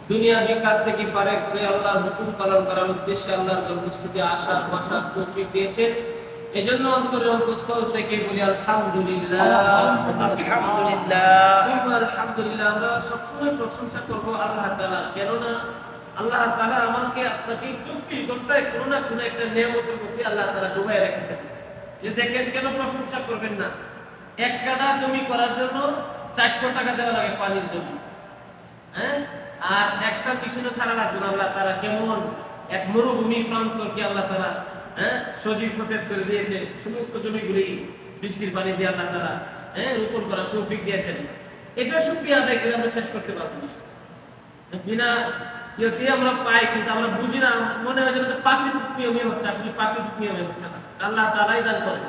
দুনিয়ার বিকাশ থেকে ফারেক হয়ে আল্লাহর হুকুম পালন করার উদ্দেশ্যে আল্লাহর মসজিদে আসার বসার তৌফিক দিয়েছেন। এজন্য অন্তরের অন্তঃস্থল থেকে বলি আলহামদুলিল্লাহ, আলহামদুলিল্লাহ। আলহামদুলিল্লাহ। আমরা সবসময় প্রশংসা করবো আল্লাহ তাআলা, কেননা আল্লাহ তাআলা আমাকে আপনাকে 24 ঘন্টায় কোনো না কোনো একটা নিয়ামতের মধ্যে আল্লাহ তাআলা ডুবাই রেখেছেন। যে দেখেন, কেন প্রশংসা করবেন না? এক কাঠা জমি করার জন্য 400 টাকা দেওয়া লাগে পানির জন্য, হ্যাঁ? আর একটা পিছনে ছাড়ানোর জন্য আল্লাহ তাআলা কেমন এক মরুভূমি প্রান্তরকে আল্লাহ তাআলা সজীব সতেজ করে দিয়েছে। সমস্ত জমিগুলি বৃষ্টির পানি দিয়ে আল্লাহ তাআলা রোপণ করার তৌফিক দিয়েছেন। এটা শুকরিয়া আদায় করে আমরা শেষ করতে পারবো না। বিনা ইয়েতে আমরা পাই, কিন্তু আমরা বুঝি না। মনে হয় যেন প্রাকৃতিক নিয়মে হচ্ছে, আসলে প্রাকৃতিক নিয়মে হচ্ছে না। আল্লাহ তাআলাই দান করেন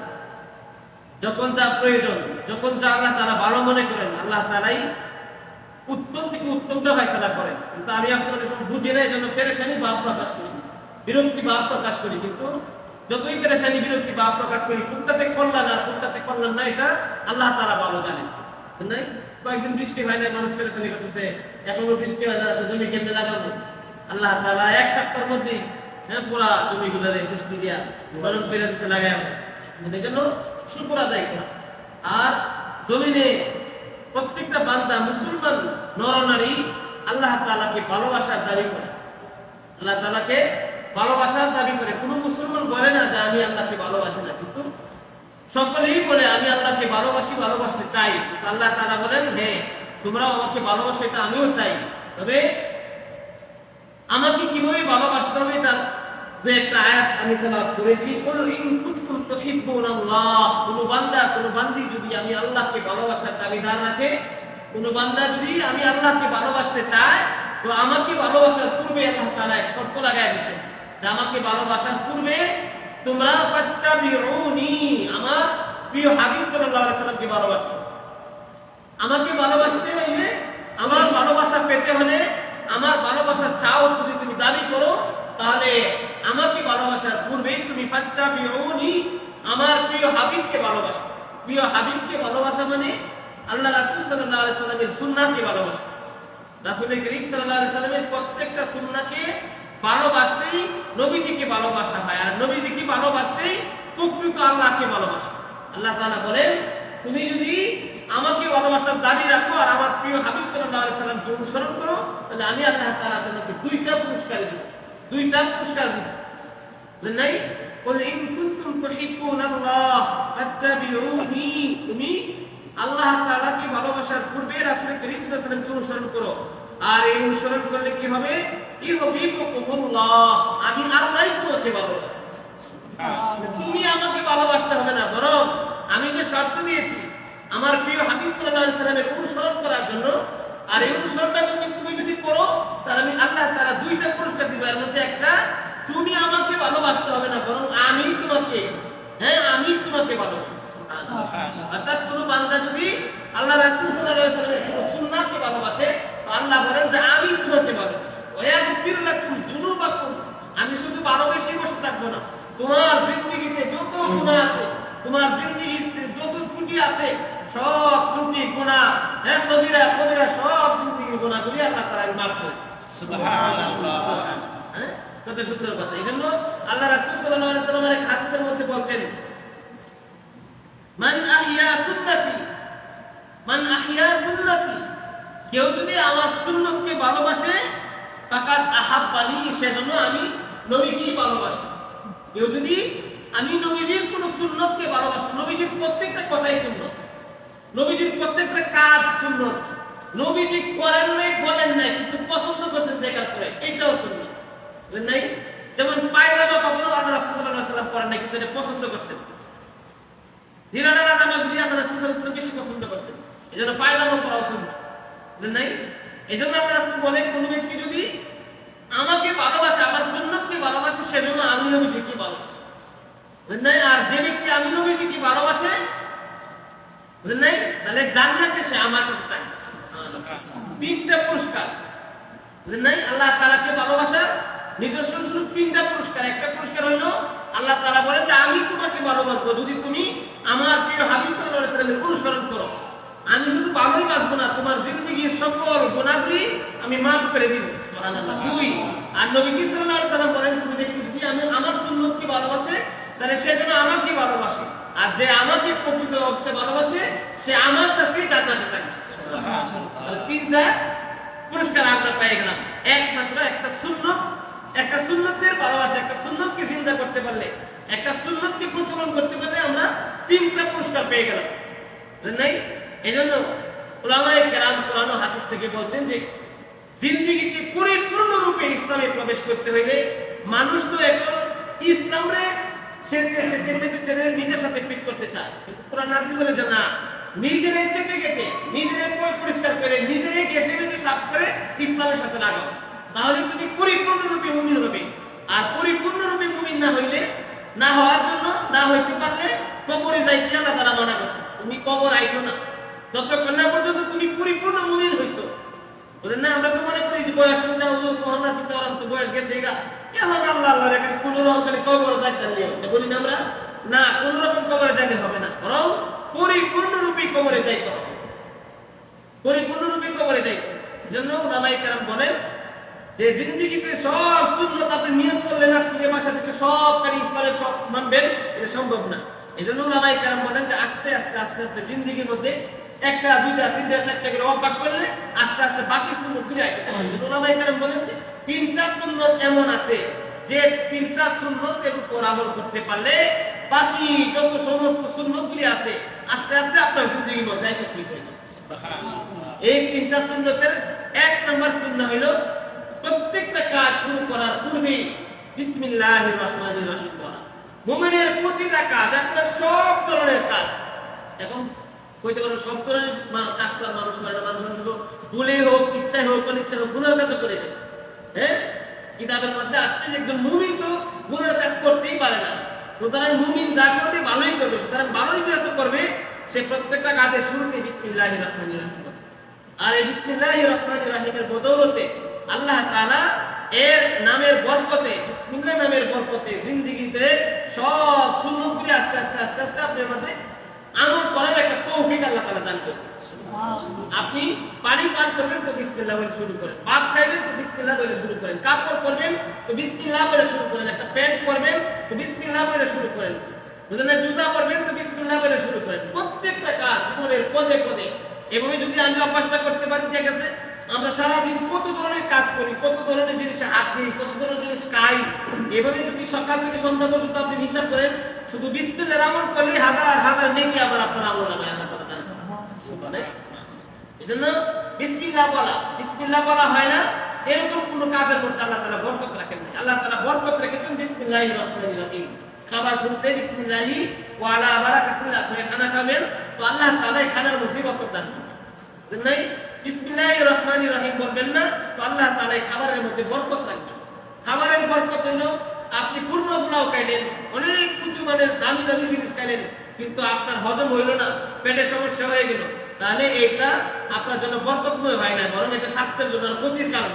যখন যা প্রয়োজন, যখন যা আল্লাহ তাআলা ভালো মনে করেন, আল্লাহ তাআলাই উত্তম থেকে উত্তমটা ফয়সালা করেন। কিন্তু আমি আপনাদের সব বুঝি না, এই জন্য পেরেশানি ভাব প্রকাশ করি, বিরক্তি ভাব প্রকাশ করি। কিন্তু যতই পেরেশানি বিরক্তি ভাব প্রকাশ করি, কোনটাতে কল্যাণ আর কোনটাতে কল্যাণ না, এটা আল্লাহ তাআলা ভালো জানেন। নাই কয়েকদিন বৃষ্টি হয় না, মানুষ পেরেশানি করতেছে, এখনো বৃষ্টি হয় না, তো জমি কেমনে লাগাবো? আল্লাহ তাআলা এক সপ্তাহের মধ্যেই পুরা জমিগুলোরে বৃষ্টি দিয়া গরম করে দিচ্ছে, লাগাই আছে। এই জন্য শুকর আদায় করা। আর জমিনে প্রত্যেকটা বান্দা মুসলমান নরনারী আল্লাহ তাআলাকে ভালোবাসার দাবি করে, আল্লাহ তাআলাকে ভালোবাসার দাবি করে। কোন মুসলমান বলে না যে আমি আল্লাহকে ভালোবাসি না, কিন্তু সকলেই বলে আমি আল্লাহকে ভালোবাসি, ভালোবাসতে চাই। আল্লাহ তাআলা বলেন, হ্যাঁ তোমরাও আমাকে ভালোবাসো, এটা আমিও চাই। তবে আমাকে কিভাবে ভালোবাসতে হবে তার দু একটা আয়াত আমি তেলাওয়াত করেছি। কুল ইন কুনতুম তুহিব্বুনাল্লাহ, কোন বান্দা কোন বান্দি যদি আমি আল্লাহকে ভালোবাসার দাবিদার রাখে, কোন বান্দা যদি আমি আল্লাহকে ভালোবাসতে চায়, তো আমাকে ভালোবাসার পূর্বে আল্লাহ তাআলা এক শর্ত লাগায় দিয়েছেন যে আমাকে ভালোবাসার পূর্বে তোমরা ফাত্তাবিউনি, আমার প্রিয় হাবিব সাল্লাল্লাহু আলাইহি সাল্লামকে ভালোবাসো। আমাকে ভালোবাসতে হইলে, আমার ভালোবাসা পেতে হলে, আমার ভালোবাসা চাও যদি তুমি দাবি করো, তাহলে আমাকে ভালোবাসার পূর্বেই তুমি ফাত্তাবিউনি, আমার প্রিয় হাবিবকে ভালোবাসো। প্রিয় হাবিবকে ভালোবাসা মানে আল্লাহ রাসূল সাল্লাল্লাহু আলাইহি সাল্লামের সুন্নাহকে ভালোবাসা। রাসূল করিম সাল্লাল্লাহু আলাইহি সাল্লামের প্রত্যেকটা সুন্নাহকে ভালোবাসলেই নবীজিকে ভালোবাসা হয়, আর নবীজিকে ভালোবাসলেই প্রকৃত আল্লাহকে ভালোবাসা। আল্লাহ তাআলা বলেন, তুমি যদি আমাকে ভালোবাসার দাবি রাখো আর আমার প্রিয় হাবিব সাল্লাল্লাহু আলাইহি সাল্লামকে অনুসরণ করো, তাহলে আমি আল্লাহ তাআলা তোমাকে দুইটা পুরস্কার দেব, দুইটা পুরস্কার দেব। নাই কুল ইন কুনতুম তুহিব্বুনাল্লাহ ফাত্তাবিউনি, তুমি আল্লাহ তাআলাকে ভালোবাসার পূর্বে রাসূল করিম সাল্লাল্লাহু আলাইহি সাল্লামকে অনুসরণ করো। আর এই অনুসরণ করলে কি হবে? ইউহিব্বুকুমুল্লাহ, আমি আল্লাহই তোমাকে ভালোবাসি। তুমি আমাকে ভালোবাসতে হবে না, বরং আমি যে শর্ত দিয়েছি আমার প্রিয় হাবিব সাল্লাল্লাহু আলাইহি সাল্লামের অনুসরণ করার জন্য, আর এই অনুসরণটা তুমি যদি করো, তাহলে আমি আল্লাহ তাআলা দুইটা পুরস্কার দিব। এর মধ্যে একটা, তুমি আমাকে ভালোবাসতে হবে না, বরং আমি তোমাকে, আমি তোমাকে ভালোবাসি। সুবহানাল্লাহ। অর্থাৎ কোন বান্দা যদি আল্লাহ রাসূল সাল্লাল্লাহু আলাইহি সাল্লামের সুন্নাহকে ভালোবাসে, তো আল্লাহ বলেন যে আমি তোমাকে ভালোবাসি। ওয়া ইয়াগফির লাকুম যুনুবাকুম, আমি শুধু ভালোবেসে বসে থাকবো না, তোমার জিন্দেগিতে যত গুনাহ আছে, তোমার জিন্দেগিতে যত ত্রুটি আছে, সব ত্রুটি গুনাহ, সগীরা কবিরা সব জিন্দেগির গুনাহগুলি আল্লাহ তাআলা মাফ করে। সুবহানাল্লাহ। কত সুন্দর কথা। এইজন্য আল্লাহ রাসূল সাল্লাল্লাহু আলাইহি সাল্লাম এক হাদিসের মধ্যে বলছেন, মান আহইয়া সুন্নতি, মান আহইয়া সুন্নতি, কেউ যদি আমার সুন্নতকে ভালোবাসে, ফাকাদ আহাব্বানি, সেজন্য আমি নবীকেই ভালোবাসি। কেউ যদি আমি নবীজির কোন সুন্নতকে ভালোবাসি, নবীজির প্রত্যেকটা কথাই সুন্নত, নবীজির প্রত্যেকটা কাজ সুন্নত, নবীজি করেন নাই বলেন নাই কিন্তু পছন্দ করছেন দেখার পরে, এটাও সুন্নত। বুঝলেন নাই? যেমন পায়জামা কখনো আল্লাহ রাসূল সাল্লাল্লাহু আলাইহি সাল্লাম করেন নাই, কিন্তু এটা পছন্দ করতেন। ঢিলাঢালা জামাগুলি আল্লাহ রাসূল সাল্লাল্লাহু আলাইহি সাল্লাম বেশি পছন্দ করতেন, এজন্য পায়জামা পরাও সুন্নত। বুঝলেন নাই? এজন্য আল্লাহ রাসূল বলে, কোন ব্যক্তি যদি আমাকে ভালোবাসে, আমার সুন্নতকে ভালোবাসে, সেজন্য আমি নবীজিকে ভালোবাসি। বুঝলেন নাই? আর যে ব্যক্তি আমি নবীজিকে ভালোবাসে, বুঝলেন নাই, তাহলে জান্নাতে সে আমার সাথে থাকবে। তিনটা পুরস্কার। বুঝলেন নাই? আল্লাহ তাআলাকে ভালোবাসার নিদর্শন স্বরূপ তিনটা পুরস্কার। একটা পুরস্কার হলো আল্লাহ তাআলা বলেন যে আমি তোমাকে ভালোবাসবো যদি তুমি আমার প্রিয় হাবিব সাল্লাল্লাহু আলাইহি সাল্লামের অনুসরণ করো। আমি শুধু ভালোই বাঁচবো না, তোমার জিন্দেগির সকল গুনাহগুলি আমি মাফ করে দিব। সুবহানাল্লাহ। 2, আর নবী সাল্লাল্লাহু আলাইহি ওয়াসাল্লাম বলেন, কোন ব্যক্তি যদি আমি আমার সুন্নতকে ভালোবাসে তাহলে সে যেন আমাকে ভালোবাসে, আর যে আমাকে পবিত্র করতে ভালোবাসে সে আমার সাথে জান্নাতে থাকবে। সুবহানাল্লাহ। তিনটা পুরস্কার আমরা পেয়ে গেলাম। একমাত্র একটা সুন্নতের ভালোবাসা, একটা সুন্নতকে জিন্দা করতে পারলে, একটা সুন্নতকে প্রচলন করতে পারলে আমরা তিনটা পুরস্কার পেয়ে গেলাম। বুঝলেন? এজন্য উলামায়ে কেরাম কোরআন ও হাদিস থেকে বলছেন যে জিন্দেগিতে পরিপূর্ণরূপে ইসলামে প্রবেশ করতে হইলে মানুষ তো এখন ইসলামে নিজের সাথে ফিট করতে চায়, কিন্তু কোরআন হাদিস বলে যে না, নিজেরাই চেপে কেটে, নিজেরাই পরিষ্কার করে, নিজেরাই ঘেঁষে ঘেঁষে সাফ করে ইসলামের সাথে লাগাও, তাহলে তুমি পরিপূর্ণরূপে মুমিন হবে। আর পরিপূর্ণরূপে মুমিন না হইলে, না হওয়ার জন্য, না হইতে পারলে কবরে যাইতে আল্লাহ তাআলা মানা করছে। তুমি কবর আইছো না যতক্ষণ না পর্যন্ত তুমি পরিপূর্ণ মুমিন হইছো। বুঝলেন না? আমরা তো মনে করি যে বয়স হয়ে হুজুর মহল্লা কিন্তু ওরা তো বয়স গেছে গা, এখন আল্লাহ আল্লাহ রেখে কোন রকম করে কবরে যাইতে নিয়ে বলি না আমরা, না কোন রকম কবরে যাইতে হবে না, বরং পরিপূর্ণরূপে কবরে যাইতে হবে, পরিপূর্ণরূপে কবরে যাইতে। এজন্য উলামায়ে কেরাম বলেন যে জিন্দেগিতে সব সুন্নাত আপনি নিয়ত করলেন আজ থেকে বাসা থেকে সব কারি ইসলামের সব মানবেন, এটা সম্ভব না। এজন্য উলামায়ে কেরাম বলেন যে আস্তে আস্তে আস্তে আস্তে জিন্দেগির মধ্যে একটা, দুইটা, তিনটা, চারটা করে অভ্যাস করলে আস্তে আস্তে বাকি সুন্নাত ঘুরে আসে। উলামায়ে কেরাম বলেন যে তিনটা সুন্নাত এমন আছে যে তিনটা সুন্নতের উপর আমল করতে পারলে বাকি যত সমস্ত সুন্নতগুলি আছে আস্তে আস্তে আপনার জিন্দেগির মধ্যে এসে ফিট হয়ে যাবে। সুবহানাল্লাহ। এই তিনটা সুন্নতের এক নম্বর সুন্নাহ হলো প্রত্যেকটা কাজ শুরু করার পূর্বে বিসমিল্লাহির রহমানির রহিম বলা। মুমিনের প্রতিটা কাজ, একটা সব ধরনের কাজ, এখন কইতে পারো সব ধরনের কাজ তো মানুষ করে না, মানুষ শুধু ভুলে হোক, ইচ্ছায় হোক, অনিচ্ছায় হোক গুনার কাজ করে না। হ্যাঁ, কিতাবের মধ্যে আসছে যে একজন মুমিন তো গুনার কাজ করতেই পারে না, সুতরাং মুমিন যা করবে ভালোই করবে, সুতরাং ভালোই যেহেতু করবে সে প্রত্যেকটা কাজের শুরুতে বিসমিল্লাহির রহমানির রহিম। আর এই বিসমিল্লাহির রহমানির রহিমের বদৌলতে আল্লাহ তাআলা এর নামের বরকতে, বিসমিল্লাহ নামের বরকতে জিন্দেগিতে সব সুন্নতগুলি আস্তে আস্তে আস্তে আস্তে আপনার মধ্যে আমল করার একটা তৌফিক আল্লাহ তাআলা দান করেন। আপনি পানি পান করবেন তো বিসমিল্লাহ বলে শুরু করেন, ভাত খাইবেন তো বিসমিল্লাহ বলে শুরু করেন, কাপড় পরবেন তো বিসমিল্লাহ বলে শুরু করেন, একটা প্যান্ট পরবেন তো বিসমিল্লাহ বলে শুরু করেন, বুঝলেন না? জুতা পরবেন তো বিসমিল্লাহ বলে শুরু করেন। প্রত্যেকটা কাজ জীবনের পদে পদে এভাবে যদি আমি অভ্যাসটা করতে পারি, ঠিক আছে, আমরা সারাদিন কত ধরনের কাজ করি, কত ধরনের জিনিসে হাত দিই, কত ধরনের জিনিস খাই, এভাবে যদি সকাল থেকে সন্ধ্যা পর্যন্ত আপনি হিসাব করেন, শুধু বিসমিল্লাহর আমল করলে হাজার হাজার নেকি আবার আপনার আমল নামায় আল্লাহ তাআলা দান করেন। এজন্য বিসমিল্লাহ বলা হয় না এরকম কোন কাজের মধ্যে আল্লাহ তাআলা বরকত রাখেন না। আল্লাহ তাআলা বরকত রেখেছেন বিসমিল্লাহির রহমানির রহিম। খাবার শুরুতে বিসমিল্লাহি ওয়া আলা বারাকাতিল্লাহ, আপনি খানা খাবেন তো আল্লাহ তাআলা এই খানার মধ্যে বরকত দান করবেন। নাই বিসমিল্লাহির রহমানির রহিম বলবেন না তো আল্লাহ তাআলা এই খাবারের মধ্যে বরকত রাখবেন। খাবারের বরকত হলো আপনি পূর্ণ পোলাও খাইলেন, অনেক কিছু মানের দামি দামি জিনিস খাইলেন, কিন্তু আপনার হজম হইল না, পেটের সমস্যা হয়ে গেল, তাহলে এটা আপনার জন্য বরকতময় হয় না, বরং এটা স্বাস্থ্যের জন্য ক্ষতির কারণ।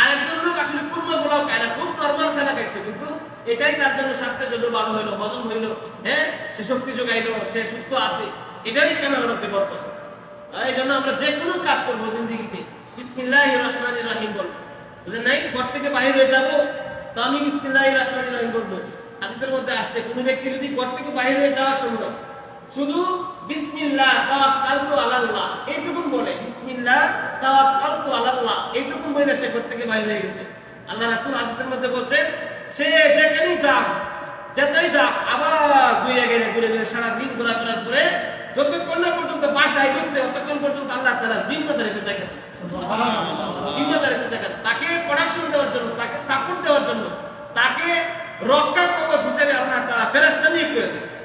আরেকজন লোক আসলে পূর্ণ পোলাও খায় না, খুব নরমাল খানা খাইছে, কিন্তু এটাই তার জন্য স্বাস্থ্যের জন্য ভালো হইলো, হজম হইলো, হ্যাঁ, সে শক্তি যোগাইলো, সে সুস্থ আছে, এটাই কেনার মধ্যে বরকত। এই জন্য আমরা যে কোনো কাজ করবো জিন্দেগিতে বিসমিল্লাহির রহমানির রহিম বলবো। বুঝলেন নাই? ঘর থেকে বাইরে হয়ে যাবো তো আমি বিসমিল্লাহির রহমানির রহিম বলবো। হাদিসের মধ্যে আসছে কোনো ব্যক্তি যদি ঘর থেকে বাইরে হয়ে যাওয়ার সময় শুধু বিসমিল্লাহ তাওয়াক্কালতু আলাল্লাহ এইটুকুন বলে, বিসমিল্লাহ তাওয়াক্কালতু আলাল্লাহ এইটুকুন বলে সে ঘর থেকে বাইরে হয়ে গেছে, আল্লাহ রাসূল হাদিসের মধ্যে বলছেন সে যেখানেই যাক, যেতেই যাক, আবার ঘুরে গেলে সারা দিন ঘোরাফেরার পরে যতক্ষণ না পর্যন্ত বাসায় ঢুকছে ততক্ষণ পর্যন্ত আল্লাহ তাআলা জিম্মাদারিতে দেখেন। সুবহানাল্লাহ। জিম্মাদারিতে দেখেন, তাকে প্রোডাকশন দেওয়ার জন্য, তাকে সাপোর্ট দেওয়ার জন্য, তাকে রক্ষা কবচ হিসেবে আল্লাহ তাআলা ফেরেশতা নিয়োগ করে দিয়েছে।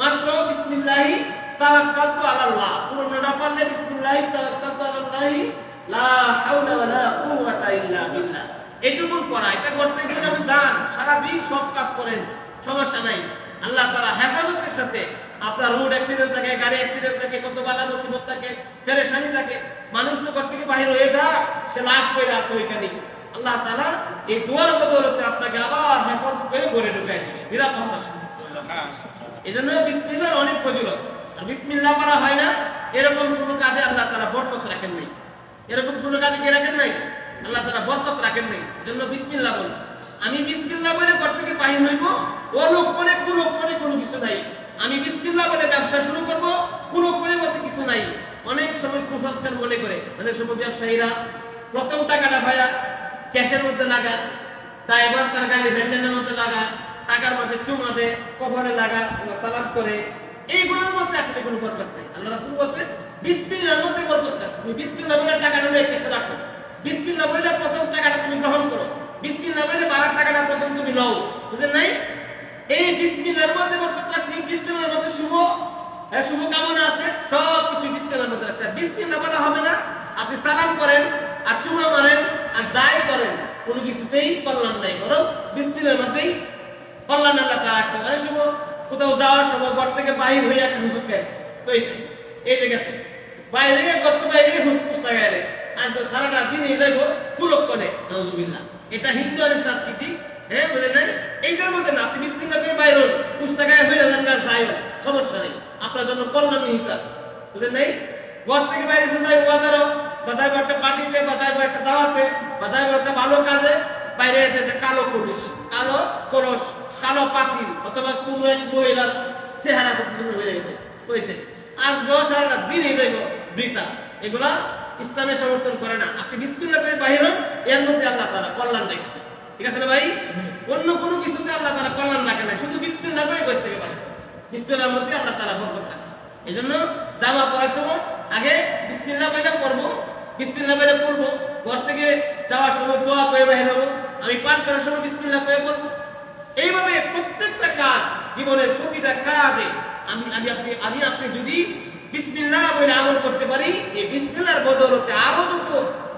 মাত্র বিসমিল্লাহি তাওয়াক্কালতু আলাল্লাহ পুরো না পারলে বিসমিল্লাহি তাওয়াক্কালতু আলাল্লাহি লা হাওলা ওয়ালা কুওয়াতা ইল্লা বিল্লাহ এটুকু পড়া, এটা করতে গিয়ে আপনি যান সারা দিন সব কাজ করেন, সমস্যা নাই, আল্লাহ তাআলা হেফাজতের সাথে আপনার রোড অ্যাক্সিডেন্ট থাকে, গাড়ি অ্যাক্সিডেন্ট থাকে, কত বালা মুসিবত থাকে, পেরেশানি থাকে, মানুষ তো ঘর থেকে বাইরে হয়ে যা, সে লাশ পড়ে আছে ওইখানে, আল্লাহ তাআলা এই দুয়ার বদৌলতে আপনাকে আবার হেফাজত করে ঘরে ঢুকাই দিবে নিরাপত্তার সাথে। সুবহানাল্লাহ। এজন্য বিসমিল্লাহর অনেক ফজিলত। আর বিসমিল্লাহ বলা হয় না, এরকম কোনো কাজে আল্লাহ তাআলা বরকত রাখেন নাই। এরকম কোনো কাজে কে রাখেন নাই? আল্লাহ তাআলা বরকত রাখেন নাই। এজন্য বিসমিল্লাহ বল। আমি বিসমিল্লাহ বলে ঘর থেকে বাহির হইব, অলক্ষণে কুলক্ষণে কোনো কিছু নাই। আমি বিসমিল্লাহ বলে ব্যবসা শুরু করব, কুলক্ষণের মধ্যে কিছু নাই। অনেক সময় কুসংস্কার মনে করে অনেক সময় ব্যবসায়ীরা প্রথম টাকাটা ভাইয়া ক্যাশের মধ্যে লাগা, ড্রাইভার তার গাড়ি ভ্যান্ডেলের মধ্যে লাগা, টাকার মধ্যে চুমা দে, কবরে লাগা, সালাম করে, এইগুলোর মধ্যে আসলে কোনো বরকত নেই। আল্লাহ রাসূল বলেছে বিসমিল্লাহর মধ্যে বরকত আছে। তুমি বিসমিল্লাহ বলে টাকাটা নিয়ে ক্যাশে রাখো, বিসমিল্লাহ বলে প্রথম টাকাটা তুমি গ্রহণ করো, বিসমিল্লাহ বলে বাকি টাকাটা প্রথম তুমি নাও। বুঝেন নাই? এই বিসমিল্লাহর মধ্যে বরকত আছে, বিসমিল্লাহর মধ্যে শুভ কামনা আছে, সব কিছু বিসমিল্লাহর মধ্যে আছে। বিসমিল্লাহ বলা হবে না, আপনি সালাম করেন আর চুমা মারেন আর যাই করেন, কোনো কিছুতেই কল্যাণ নাই, বরং বিসমিল্লাহর মধ্যেই কল্যাণ আল্লাহ তাআলা আছে। অনেক সময় কোথাও যাওয়ার সময় ঘর থেকে বাইরে হয়ে একটা হুজুর গেছে, কইছে এই যে গেছে বাইরে, ঘর থেকে বাইরে হুসফুস লাগাই গেছে, আজকে সারাটা দিন এই যাইব কুলক্ষণে, নাউজুবিল্লাহ। এটা হিন্দু আর সংস্কৃতি, হ্যাঁ বুঝেন নাই? এইটার মধ্যে না, আপনি বিসমিল্লাহ করে বাইরে হন, পুস্তাকায় হয়ে যান না, যাইও, সমস্যা নেই, আপনার জন্য কল্যাণ নিহিত আছে। বুঝেন নাই? ঘর থেকে বাইরে এসে যাইব বাজারও, বা যাইব একটা পার্টিতে, বা যাইব একটা দাওয়াতে, বা যাইব একটা ভালো কাজে, বাইরে এসে কালো কলস, কালো পাতিল, অথবা কোন এক মহিলার চেহারা খুব সুন্দর হয়ে গেছে, কইছে আজ সারাটা দিনই যাইব বৃথা। এগুলা ইসলামে সমর্থন করে না। আপনি বিসমিল্লাহ করে বাহির হন, এর মধ্যে আল্লাহ তাআলা কল্যাণ রেখেছে। ঠিক আছে না ভাই? অন্য কোনো কিছুতে আল্লাহ তাআলা কল্যাণ রাখে না, শুধু বিসমিল্লাহ করে করতে পারে। বিসমিল্লাহর মধ্যে আল্লাহ তাআলা বরকত আছে। এজন্য জামা পরার সময় আগে বিসমিল্লাহ বলে পরবো, বিসমিল্লাহ বলে পরবো, ঘর থেকে যাওয়ার সময় দোয়া করে বাহির হবো, আমি পান করার সময় বিসমিল্লাহ করে পড়বো। এইভাবে প্রত্যেকটা কাজ, জীবনের প্রতিটা কাজে আমি আপনি যদি বিসমিল্লাহ বলে আমল করতে পারি, এই বিসমিল্লাহর বদৌলতে আরো যত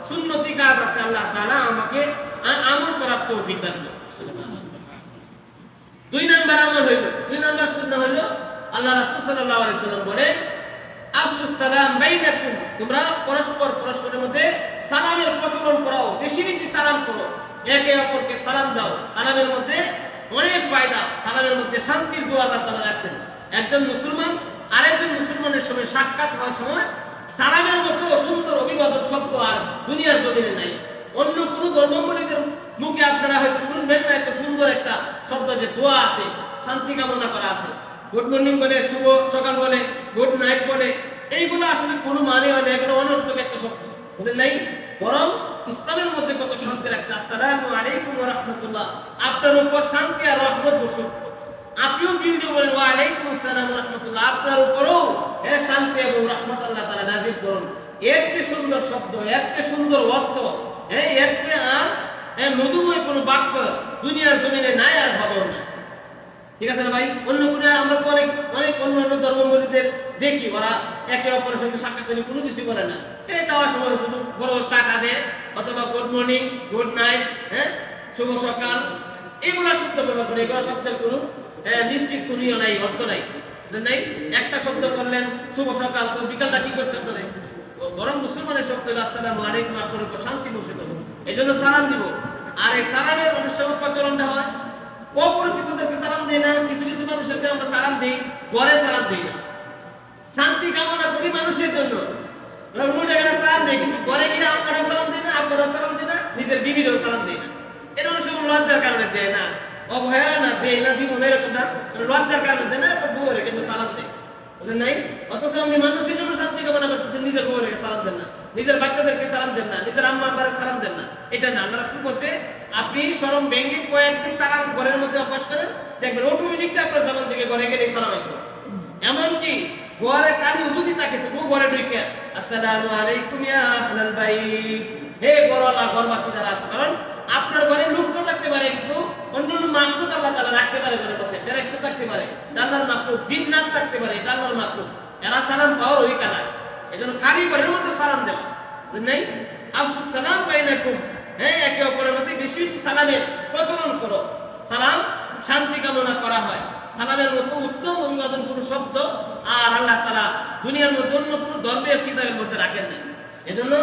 সুন্নতি কাজ আছে আল্লাহ তাআলা আমাকে আমল করার তৌফিক দান করুন। দুই নাম্বার আমল হইল, দুই নাম্বার সুন্নাহ হইল, আল্লাহ রাসূল সাল্লাল্লাহু আলাইহি ওয়াসাল্লাম বলে আফসুস সালাম বাইনাকুম, তোমরা পরস্পরের মধ্যে সালামের প্রচলন করাও, বেশি বেশি সালাম করো, একে অপরকে সালাম দাও। সালামের মধ্যে অনেক ফায়দা, সালামের মধ্যে শান্তির দোয়া আল্লাহ তাআলা রাখছেন। একজন মুসলমান আরেকজন মুসলমানের সঙ্গে সাক্ষাৎ হওয়ার সময় সালামের মতো সুন্দর অভিবাদন শব্দ আর দুনিয়ার জমিনে নাই। অন্য কোন ধর্মাবলম্বীদের মুখে আপনারা হয়তো শুনবেন না এত সুন্দর একটা শব্দ যে দোয়া আছে, শান্তি কামনা করা আছে, গুড মর্নিং বলে, শুভ সকাল বলে, গুড নাইট বলে, এইগুলো আসলে কোনো মানে হয় না, এগুলো অনর্থক একটা শব্দ, বুঝলেন নাই? বরং ইসলামের মধ্যে কত শান্তি রাখছে। আসসালামু আলাইকুম ওয়া রাহমাতুল্লাহ, আপনার উপর শান্তি আর রহমত বর্ষিত। আপনিও বিলদিও বলেন ওয়া আলাইকুম আসসালাম ওয়া রাহমাতুল্লাহ, আপনার উপরও শান্তি এবং রহমত আল্লাহ তাআলা নাযিল করুন। এর চেয়ে সুন্দর শব্দ, এর চেয়ে সুন্দর অর্থ, এর চেয়ে আর মধুময় কোনো বাক্য দুনিয়ার জমিনে নাই আর হবেও না। ঠিক আছে না ভাই? অন্য কোনো আমরা তো অনেক অন্য ধর্মাবলম্বীদের দেখি, ওরা একে অপরের সঙ্গে সাক্ষাৎ কোনো কিছু করে না, এই যাওয়ার সময় শুধু বড় টাকা দেয়, অথবা গুড মর্নিং, গুড নাইট, শুভ সকাল, এগুলা শব্দ ব্যবহার করে। এগুলো শব্দের কোনো নিশ্চিত কোনো নাই, অর্থ নাই, যে নাই একটা শব্দ করলেন শুভ সকাল, তো বিকালটা কি করছেন ধরে, বরং মুসলমানের শব্দ হলো আসসালামু আলাইকুম, আপনার উপর শান্তি বর্ষিত হোক, এই জন্য সালাম দিব। আর এই সালামের অনেক সময় প্রচলনটা হয় অপরিচিতদেরকে সালাম দেই না, কিছু কিছু মানুষকে আমরা সালাম দেই, ঘরে সালাম দেই না, শান্তি কামনা করি মানুষের জন্য, সালাম দেই, কিন্তু ঘরে গিয়ে আপনারা সালাম দেয় না, আপনারা সালাম দেয় না, নিজের বিবিদেরও সালাম দেয় না। এর অনেক সময় লজ্জার কারণে দেয় না, অবহেলা না, দেয় না, দিব না, এরকম না, লজ্জার কারণে দেয় না, বউরে কিন্তু সালাম দেয়, বুঝলেন নাই? অথচ আপনি মানুষের জন্য শান্তি কামনা করতেছেন, নিজের বউরে সালাম দেন না, নিজের বাচ্চাদেরকে সালাম দেন না, নিজের আম্মা আব্বারে সালাম দেন না, এটা না। আল্লাহ রাসূল বলছে আপনি শরম ভেঙে কয়েকদিন সালাম ঘরের মধ্যে অভ্যাস করেন, দেখবেন অটোমেটিকলি আপনার জবান থেকে ঘরে গেলে সালাম আসবে। এমনকি ঘরে কানে যদি থাকে তবুও ঘরে ঢুকে আসসালামু আলাইকুম ইয়া আহলাল বাইত, হে ঘরওয়ালা, ঘরবাসী যারা আছে, কারণ আপনার ঘরে লোক তো থাকতে পারে, কিন্তু অন্যান্য মাখলুক আল্লাহ তাআলা রাখতে পারে, ঘরের মধ্যে ফেরেশতা থাকতে পারে, আল্লাহর মাখলুক, জিন্নাত থাকতে পারে, আল্লাহর মাখলুক, এরা সালাম পাওয়ার অধিকার রাখে। এজন্য খালি ঘরের মধ্যে সালাম দেওয়া, বুঝলেন? আফসুস সালাম বাইনাকুম, একে অপরের মধ্যে বেশি বেশি সালামের প্রচলন করো। সালাম শান্তি কামনা করা হয়, সালামের মতো উত্তম অভিবাদন কোনো শব্দ আর আল্লাহ তাআলা দুনিয়ার মধ্যে অন্য কোনো ধর্মের কিতাবের মধ্যে রাখেন নাই। এজন্য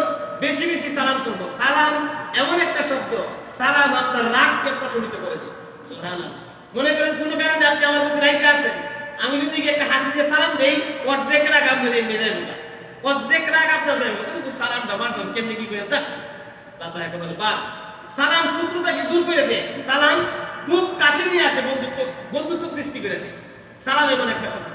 বেশি বেশি সালাম করব। সালাম এমন একটা শব্দ, সালাম আপনার রাগকে প্রশমিত করে দেয়। সুবহানাল্লাহ। মনে করেন কোনো কারণে আপনি আমার প্রতি রাগে আছেন, আমি যদি একটা হাসি দিয়ে সালাম দেই, অর্ধেক রাগ আপনি এমনি যাইব না, অর্ধেক রাগ আপনার যাইব না। সালামটা মারলাম কেমনি কি করে তা দাদা একে বলে বা সালাম শত্রুতাকে দূর করে দেয়, সালাম খুব কাছে নিয়ে আসে, বন্ধুত্ব সৃষ্টি করে দেয়। সালাম এমন একটা শব্দ,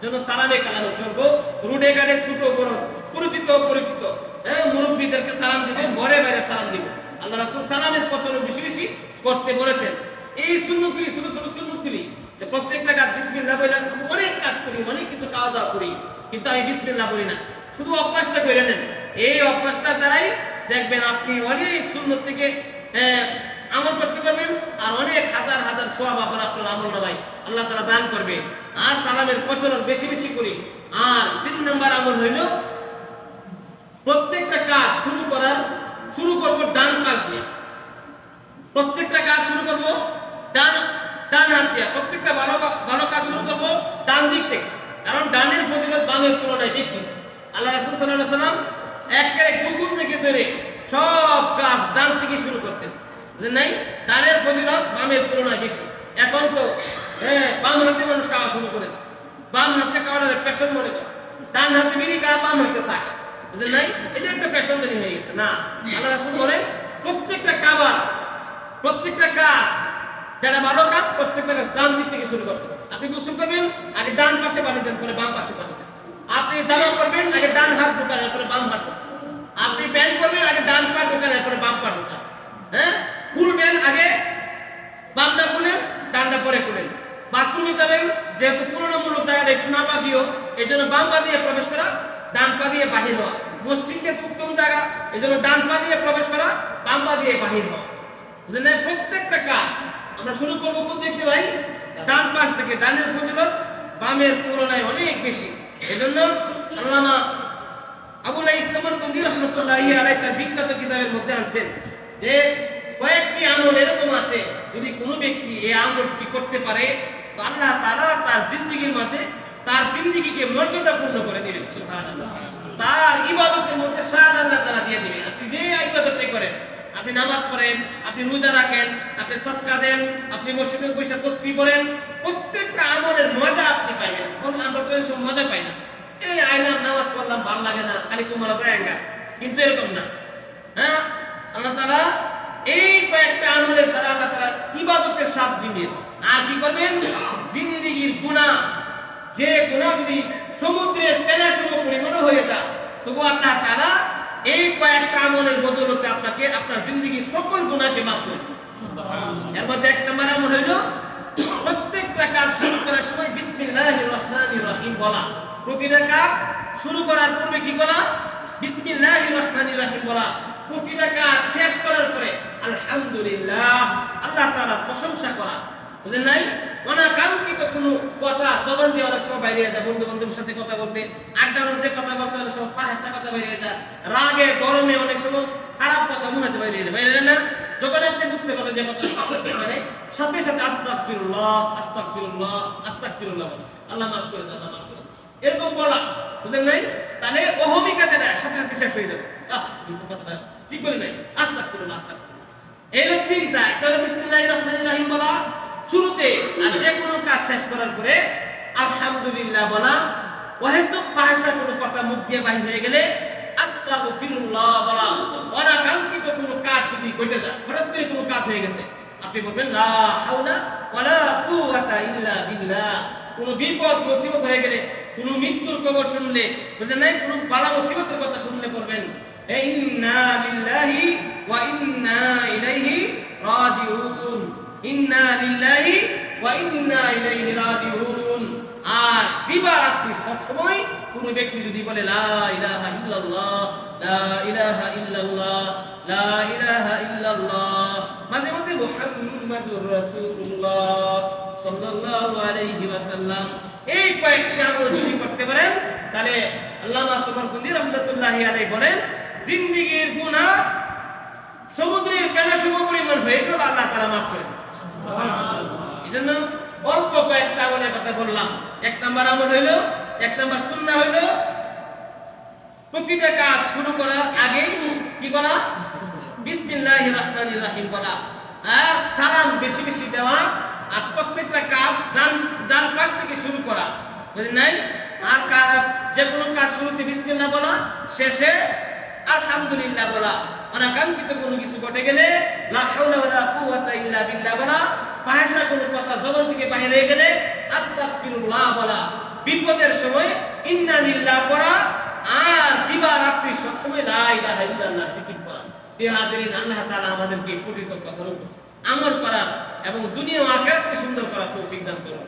জন্য সালামে কালামে চলবো। রুডে গাড়ে ছোট বড়, পরিচিত অপরিচিত, হ্যাঁ, মুরব্বীদেরকে সালাম দিব, ঘরে বাইরে সালাম দিব। আল্লাহ রাসূল সালামের প্রচলন বেশি বেশি করতে বলেছেন। এই সুন্নতগুলি ছোট ছোট সুন্নতগুলি, যে প্রত্যেকটা কাজ বিসমিল্লাহ বলে, অনেক কাজ করি, অনেক কিছু খাওয়া দাওয়া করি, কিন্তু আমি বিসমিল্লাহ বলি না। শুধু অভ্যাসটা করে নেন, এই অভ্যাসটার দ্বারাই দেখবেন আপনি অনেক সুন্নত থেকে আমল করতে পারবেন, আর অনেক হাজার হাজার সওয়াব আপনার আমল নামায় আল্লাহ তাআলা দান করবে। আর সালামের প্রচলন বেশি বেশি করি। আর 3 নম্বর আমল হইল, প্রত্যেকটা কাজ শুরু করব ডান পাশ দিয়ে। প্রত্যেকটা কাজ শুরু করব ডান হাত দিয়ে। প্রত্যেকটা ভালো কাজ শুরু করব ডান দিক থেকে, কারণ ডানের ফজিলত বামের তুলনায় বেশি। আল্লাহ রাসূল সাল্লাল্লাহু আলাইহি ওয়াসাল্লাম একেবারে গোসল থেকে ধরে সব কাজ ডান থেকে শুরু করতেন, যে নাই ডানের ফজিলত বামের তুলনায় বেশি। এখন তো বাম হাতে মানুষ খাওয়া শুরু করেছে, বাম হাতে খাওয়ার পেশন মনে করছে, ডান হাতে বিড়ি খাওয়া, বাম হাতে চা খাওয়া, বুঝলেন নাই? এটা একটা পেশন তৈরি হয়ে গেছে। না, আল্লাহ রাসূল বলেন প্রত্যেকটা খাবার, প্রত্যেকটা কাজ, যারা ভালো কাজ, প্রত্যেকটা কাজ ডান দিক থেকে শুরু করতে হবে। আপনি গোসল করবেন, আগে ডান পাশে পানি দেন, পরে বাম পাশে পানি দেন। আপনি জামা করবেন, আগে ডান হাত ঢোকান, এরপরে বাম হাত ঢোকান। আপনি প্যান্ট করবেন, আগে ডান পা ঢোকান, এরপরে বাম পা ঢোকান। হ্যাঁ, খুলবেন, আগে বামটা খুলেন, ডানটা পরে খুলেন। বাথরুমে যাবেন, যেহেতু তুলনামূলক জায়গাটা একটু নাপাকিও, এই জন্য বাম পা দিয়ে প্রবেশ করা, ডান পা দিয়ে বাহির হওয়া। মসজিদ যেহেতু উত্তম জায়গা, এই জন্য ডান পা দিয়ে প্রবেশ করা, বাম পা দিয়ে বাহির হওয়া। বুঝলেন? প্রত্যেকটা কাজ আমরা শুরু করবো কোন দিক দিয়ে ভাই? ডান পাশ থেকে। ডানের ফজিলত বামের তুলনায় অনেক বেশি। এজন্য আল্লামা আবুল ইসমারকান্দি রাহমাতুল্লাহি আলাইহি তার বিখ্যাত কিতাবের মধ্যে আনছেন যে কয়েকটি আমল এরকম আছে, যদি কোনো ব্যক্তি এই আমলটি করতে পারে, তো আল্লাহ তাআলা তার জিন্দেগীর মাঝে তার জিন্দেগীকে মর্যাদাপূর্ণ করে দিবেন। সুবহানাল্লাহ। তার ইবাদতের মধ্যে স্বাদ আল্লাহ তাআলা দিয়ে দিবেন। আপনি যে ইবাদতই করেন, আপনি নামাজ পড়েন, আপনি রোজা রাখেন, আপনি সাদকা দেন, আপনি মসজিদে বসে তাসবিহ পড়েন, প্রত্যেকটা আমলের মজা আপনি পাইবেন। আমরা তো সব মজা পাই না। এই আইলাম, নামাজ পড়লাম, ভালো লাগে না, খালি কুমারা যায়গা, কিন্তু এরকম না। হ্যাঁ, আল্লাহ তাআলা এই কয়েকটা আমলের দ্বারা আল্লাহ তাআলা ইবাদতের স্বাদ দিবেন। আর কি করবেন? জিন্দেগীর গুনাহ, যে গুনাহ যদি সমুদ্রের পেনা সম পরিমাণ হয়ে যায়, তবু আল্লাহ তাআলা এই কয়েকটা আমলের বদৌলতে আপনাকে আপনার জিন্দেগীর সকল গুনাহকে মাফ করে দিবেন। সুবহানাল্লাহ। এর মধ্যে 1 নম্বর আমল হইল প্রত্যেকটা কাজ শুরু করার সময় বিসমিল্লাহির রহমানির রহিম বলা। প্রতিটা কাজ শুরু করার পূর্বে কি বলা? বিসমিল্লাহির রহমানির রহিম বলা। প্রতিটা কাজ শেষ করার পরে আলহামদুলিল্লাহ, আল্লাহ তাআলার প্রশংসা করা। বুঝেন নাই? অনাকাঙ্ক্ষিত কোনো কথা জবান দিয়ে অনেক সময় বাইরে যায়, বন্ধু বান্ধবের সাথে কথা বলতে, আড্ডার মধ্যে কথা বলতে অনেক সময় ফাহিশা কথা বাইরে যায়, রাগে গরমে অনেক সময় খারাপ কথা মুখে বাইরে যায় না? যখন আপনি বুঝতে পারবেন যে কথা মানে সাথে সাথে আস্তাগফিরুল্লাহ, আস্তাগফিরুল্লাহ, আস্তাগফিরুল্লাহ, আল্লাহ মাফ করে দাও, আল্লাহ মাফ করে দাও, এরকম বলা। বুঝেন নাই? তাহলে অহমিকা যেটা সাথে সাথে শেষ হয়ে যাবে। কথাটা ঠিক বলি নাই? আস্তাগফিরুল্লাহ, আস্তাগফিরুল্লাহ, এর তিনটা। একটা হলো বিসমিল্লাহির রহমানির রহিম বলা শুরুতে, আর যে কোনো কাজ শেষ করার পরে আলহামদুলিল্লাহ বলা। ওয়াহিদুক ফাহিশা কোনো কথা মুখ দিয়ে বাহির হয়ে গেলে আস্তাগফিরুল্লাহ বলা। অনাকাঙ্ক্ষিত কোনো কাজ যদি ঘটে যায়, হঠাৎ করে কোনো কাজ হয়ে গেছে, আপনি বলবেন লা হাওলা ওয়ালা কুওয়াতা ইল্লা বিল্লাহ। কোনো বিপদ মুসিবত হয়ে গেলে, কোনো মৃত্যুর খবর শুনলে, বুঝলেন নাই, কোনো বালা মুসিবতের কথা শুনলে বলবেন ইন্না লিল্লাহি ওয়া ইন্না ইলাইহি রাজিউন, ইন্না লিল্লাহি ওয়া ইন্না ইলাইহি রাজিউন। আর দিবারাত্রি সব সময় কোন ব্যক্তি যদি বলে লা ইলাহা ইল্লাল্লাহ, লা ইলাহা ইল্লাল্লাহ, লা ইলাহা ইল্লাল্লাহ, মাঝে মধ্যে মুহাম্মাদুর রাসূলুল্লাহ সাল্লাল্লাহু আলাইহি ওয়াসাল্লাম, এই কয়েকটা আমল যদি করতে পারেন, তাহলে আল্লামা সুবহানাল্লাহি রাহমাতুল্লাহি আলাইহি বলেন জিন্দেগীর গুনাহ সমুদ্রের পেনা সম পরিমাণ হয়ে গেল, আল্লাহ তাআলা মাফ করে দেন। সুবহানাল্লাহ। এজন্য অল্প কয়েকটা আমলের কথা বললাম। 1 নাম্বার আমল হইল, 1 নাম্বার সুন্নাহ হইল প্রতিটা কাজ শুরু করার আগে কি বলা? বিসমিল্লাহির রহমানির রহিম বলা। আর সালাম বেশি বেশি দেওয়া, আর প্রত্যেকটা কাজ ডান ডান পাশ থেকে শুরু করা, বুঝলেন নাই? আর যে কোনো কাজ শুরুতে বিসমিল্লাহ বলা, শেষে আলহামদুলিল্লাহ বলা। অনাকাঙ্ক্ষিত কোনো কিছু ঘটে গেলে লা হাওলা ওয়ালা কুওয়াতা ইল্লা বিল্লাহ বলা। ফাহিশা কোনো কথা জবান থেকে বাইরে হয়ে গেলে আস্তাগফিরুল্লাহ বলা। বিপদের সময় ইন্না লিল্লাহ পড়া। আর দিবা রাত্রি সব সময় লা ইলাহা ইল্লাল্লাহ জিকির করা। প্রিয় হাজিরিন, আল্লাহ তাআলা আমাদেরকে প্রকৃত কথার উপর আমল করার এবং দুনিয়া ও আখিরাতকে সুন্দর করার তৌফিক দান করুন।